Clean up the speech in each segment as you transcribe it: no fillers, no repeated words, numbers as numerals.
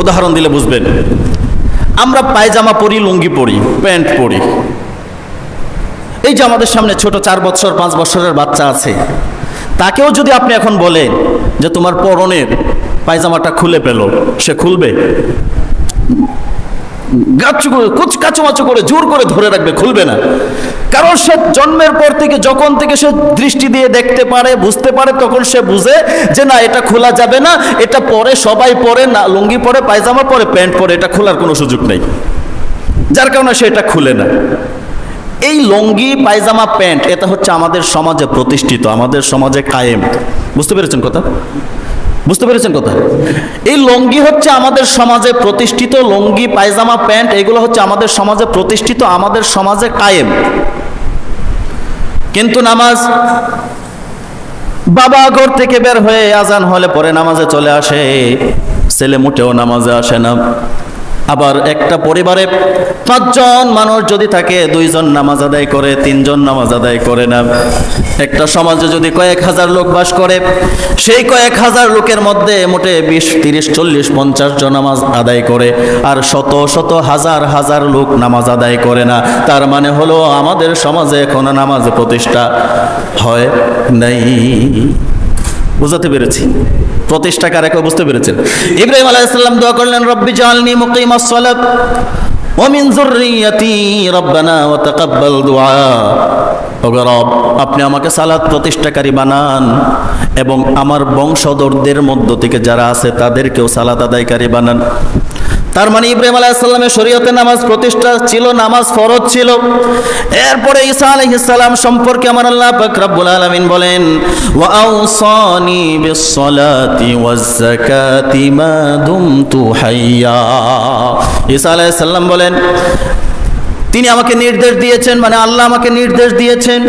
উদাহরণ দিলে বুঝবেন। আমরা পায়জামা পরি, লুঙ্গি পরি, প্যান্ট পরি। এই যে আমাদের সামনে ছোট 4 বছর 5 বছরের বাচ্চা আছে, তাকেও যদি আপনি এখন বলেন যে তোমার পরনের পায়জামাটা খুলে পেল, সে খুলবে? কাচুমাচু করে জোর করে ধরে রাখবে, খুলবে না। কারণ সে জন্মের পর থেকে, যখন থেকে সে দৃষ্টি দিয়ে দেখতে পারে, বুঝতে পারে, তখন সে বুঝে যে না, এটা খোলা যাবে না, এটা পরে সবাই পরে, না লুঙ্গি পরে, পায়জামা পরে, প্যান্ট পরে, এটা খোলার কোনো সুযোগ নেই, যার কারণে সে এটা খুলে না। এই লুঙ্গি, পায়জামা, প্যান্ট এটা হচ্ছে আমাদের সমাজে প্রতিষ্ঠিত, আমাদের সমাজে কায়েম। বুঝতে পেরেছেন কথা? বুঝতে পেরেছেন কথা? এই লুঙ্গি হচ্ছে আমাদের সমাজে প্রতিষ্ঠিত, লুঙ্গি, পায়জামা, প্যান্ট এগুলো হচ্ছে আমাদের সমাজে প্রতিষ্ঠিত, আমাদের সমাজে কায়েম। কিন্তু নামাজ, বাবা ঘর থেকে বের হয়ে আজান হলে পরে নামাজে চলে আসে, ছেলে মোটেও নামাজে আসে না। আবার একটা পরিবারে 5 জন মানুষ যদি থাকে, 2 জন নামাজ আদায় করে, 3 জন নামাজ আদায় করে না। একটা সমাজে যদি কয়েক হাজার লোক বাস করে, সেই কয়েক হাজার লোকের মধ্যে মোটে 20, 30, 40, 50 জন নামাজ আদায় করে, আর শত শত হাজার হাজার লোক নামাজ আদায় করে না। তার মানে হলো আমাদের সমাজে এখনো নামাজ প্রতিষ্ঠা হয় নাই। বুঝাতে পেরেছি? প্রতিষ্ঠা কারে কয় বুঝতে পেরেছেন? ইব্রাহিম আলাইহিস সালাম দোয়া করলেন, রব্বি জাআলনি মুকিমাস সালাত ওয়া মিন যুররিয়াতি রব্বানা ওয়া তাকাব্বাল দুআ। ওগো রব, আপনি আমাকে সালাত প্রতিষ্ঠাকারী বানান এবং আমার বংশধরদের মধ্য থেকে যারা আছে তাদেরকেও সালাত আদায়কারী বানান। তার মানে ইব্রাহিম আলাইহিস সালামের শরীয়তে নামাজ প্রতিষ্ঠা ছিল, নামাজ ফরজ ছিল। এরপরে ঈসা আলাইহিস সালাম সম্পর্কে আমার আল্লাহ পাক রব্বুল আলামিন বলেন, ওয়া আওসানি বিস সালাতি ওয়াজ যাকাতি মা দুমতু হাইয়া। ঈসা আলাইহিস সালাম বলেন, তিনি আমাকে নির্দেশ দিয়েছেন, মানে আল্লাহ আমাকে নির্দেশ দিয়েছেন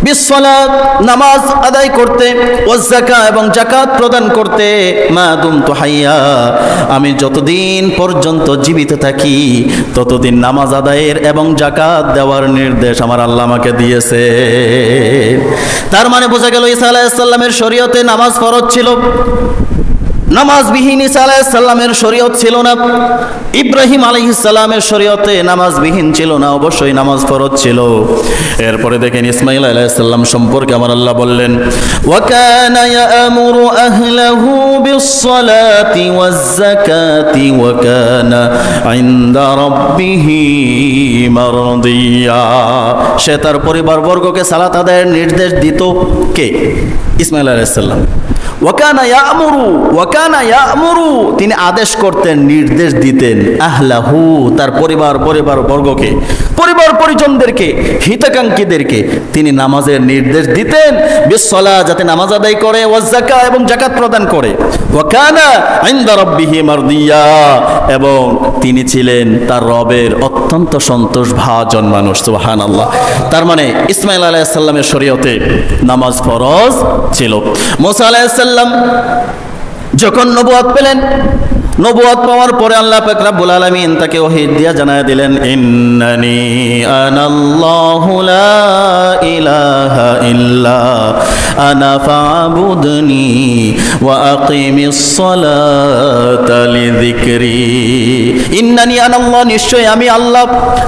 বিসসালাত, নামাজ আদায় করতে, ওয়াজ যাকাত এবং যাকাত প্রদান করতে, মা দুমতু হাইয়া, আমি যতদিন পর্যন্ত জীবিত থাকি ততদিন নামাজ আদায়ের এবং যাকাত দেওয়ার নির্দেশ আমার আল্লাহ আমাকে দিয়েছে। তার মানে বোঝা গেল ঈসা আলাইহিস সালামের শরীয়তে নামাজ ফরজ ছিল, নামাজবিহীন ঈসা আলাইহিস সালামের শরীয়ত ছিল না। ইব্রাহিম আলাইহিস সালামের শরীয়তে নামাজবিহীন ছিল না, অবশ্যই নামাজ ফরজ ছিল। এরপরে দেখেন ইসমাঈল আলাইহিস সালাম সম্পর্কে আমার আল্লাহ বললেন, ওয়া কানা ইয়ামুরু আহলাহু বিস-সালাতি ওয়াজ-যাকাতি ওয়া কানা ইনদা রাব্বিহি মারদিয়া। সে তার পরিবারবর্গকে সালাত আদায়ের নির্দেশ দিত। কে? ইসমাঈল আলাইহিস সালাম। ওয়াকানা ইয়ামুরু, তিনি আদেশ করতেন, নির্দেশ দিতেন, আহলাহু, তার পরিবারবর্গকে, পরিবার পরিজনদেরকে, হিতাকাঙ্ক্ষীদেরকে তিনি নামাজের নির্দেশ দিতেন, বিসসালাহ, যাতে নামাজ আদায় করে, ওয়াজ যাকাত এবং যাকাত প্রদান করে, ওয়াকানা ইনদা রাব্বিহি মারদিয়া, এবং তিনি ছিলেন তার রবের অত্যন্ত সন্তোষভাজন মানুষ। সুবহানাল্লাহ। তার মানে ইসমাঈল আলাইহিস সালামের শরীয়তে নামাজ ফরজ ছিল। মুসা আলাইহিস সালাম যখন নবুয়ত পেলেন, নবুয়ত পাওয়ার পরে আল্লাহ পাক রব্বুল আলামিন তাকে ওহী দিয়া জানায় দিলেন, ইন্নানি আনাল্লাহু লা ইলাহা ইল্লা আনা ফা'বুদনি ওয়া আকিমিস সালাতা লিযিকরি। ইন্নানি আনাল্লাহ, নিশ্চয় আমি আল্লাহ,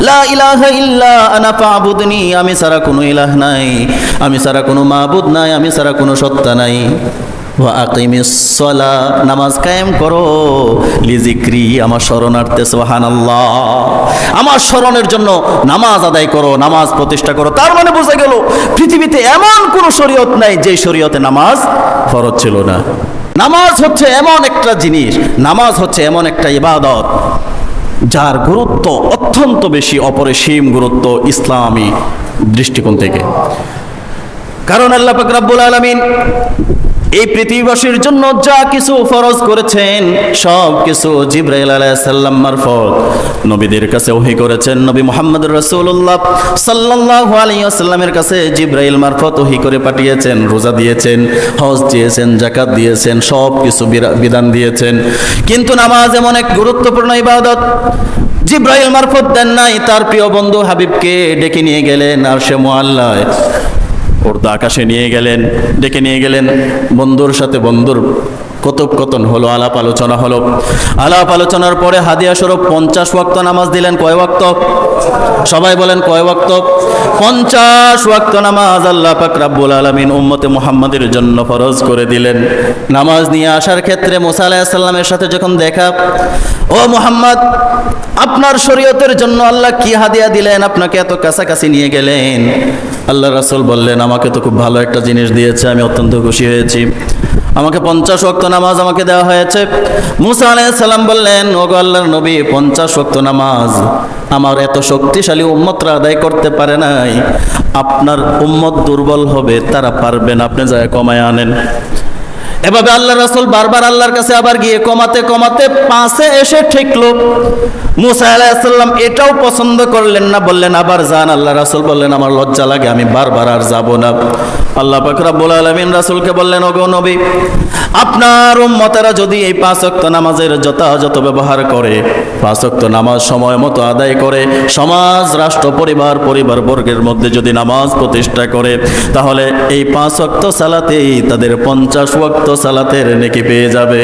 লা ইলাহা ইল্লা আনা ফা'বুদনি, আমি ছাড়া কোনো ইলাহ নাই, আমি ছাড়া কোনো মাবুদ নাই, আমি ছাড়া কোনো সত্তা নাই, ওয়া আকিমিস সালাহ, নামাজ কায়েম করো, লিযিকরি, আমার শরণার্থে, সুবহানাল্লাহ, আমার স্মরণের জন্য নামাজ আদায় করো, নামাজ প্রতিষ্ঠা করো। তার মানে বোঝা গেল পৃথিবীতে এমন কোনো শরীয়ত নাই যে শরীয়তে নামাজ ফরজ ছিল না। নামাজ হচ্ছে এমন একটা জিনিস, নামাজ হচ্ছে এমন একটা ইবাদত যার গুরুত্ব অত্যন্ত বেশি, অপরিসীম গুরুত্ব ইসলামী দৃষ্টিকোণ থেকে। কারণ আল্লাহ পাক রব্বুল আলামিন এই পৃথিবীবাসীর জন্য যা কিছু ফরজ করেছেন সব কিছু জিবরাইল আলাইহিস সালাম মারফত নবীদের কাছে ওহী করেছেন। নবী মুহাম্মদ রাসূলুল্লাহ সাল্লাল্লাহু আলাইহি ওয়াসাল্লামের কাছে জিবরাইল মারফত ওহী করে পাঠিয়েছেন। রোজা দিয়েছেন, হজ দিয়েছেন, যাকাত দিয়েছেন, সব কিছু বিধান দিয়েছেন। কিন্তু নামাজ এমন এক গুরুত্বপূর্ণ ইবাদত জিবরাইল মারফত দেন নাই। তার প্রিয় বন্ধু হাবিবকে ডেকে নিয়ে গেলেন আরশে মুআল্লায়, আকাশে নিয়ে গেলেন, ডেকে নিয়ে গেলেন, বন্ধুর সাথে বন্ধুর কথোপকথন হলো, আলাপ আলোচনা হলো। আলাপ আলোচনার পরে হাদিয়া স্বরূপ 50 ওয়াক্ত নামাজ দিলেন। কয় ওয়াক্ত? সবাই বলেন কয় ওয়াক্ত? 50 ওয়াক্ত নামাজ আল্লাহ পাক রব্বুল আলামিন উম্মতে মুহাম্মাদের জন্য ফরজ করে দিলেন। নামাজ নিয়ে আসার ক্ষেত্রে মুসা আলাইহিস সালামের সাথে যখন দেখা, ও মুহাম্মদ, আপনার শরীয়তের জন্য আল্লাহ কি হাদিয়া দিলেন, আপনাকে এত কাছাকাছি নিয়ে গেলেন? আল্লাহ রাসূল বললেন, আমাকে তো খুব ভালো একটা জিনিস দিয়েছে, আমি অত্যন্ত খুশি হয়েছি। আমাকে 50 ওয়াক্ত নামাজ আমাকে দেওয়া হয়েছে। মুসা আলাইহিস সালাম বললেন, ওগো আল্লাহর নবী, 50 ওয়াক্ত নামাজ আমার এত শক্তিশালী উম্মতরা আদায় করতে পারে নাই। আপনার উম্মত দুর্বল হবে, তারা পারবে না, আপনি যায় কমায় আনেন। এভাবে আল্লাহ রাসূল বারবার আল্লাহর কাছে আবার গিয়ে কমাতে কমাতে 5-এ এসে ঠেকলো। মুসা আলাইহিস সালাম এটাও পছন্দ করলেন না, বললেন আবার যান। আল্লাহ রাসূল বললেন, আমার লজ্জা লাগে, আমি বারবার আর যাব না। আল্লাহ পাক রব্বুল আলামিন রাসূলকে বললেন, ওগো নবী, আপনার উম্মতেরা যদি এই 5 ওয়াক্ত নামাজের যথাযথ ব্যবহার করে, 5 ওয়াক্ত নামাজ সময় মতো আদায় করে, সমাজ, রাষ্ট্র, পরিবার বর্গের মধ্যে যদি নামাজ প্রতিষ্ঠা করে, তাহলে এই 5 ওয়াক্ত সালাতেই তাদের 50 ওয়াক্ত সালাতের নেকি পেয়ে যাবে।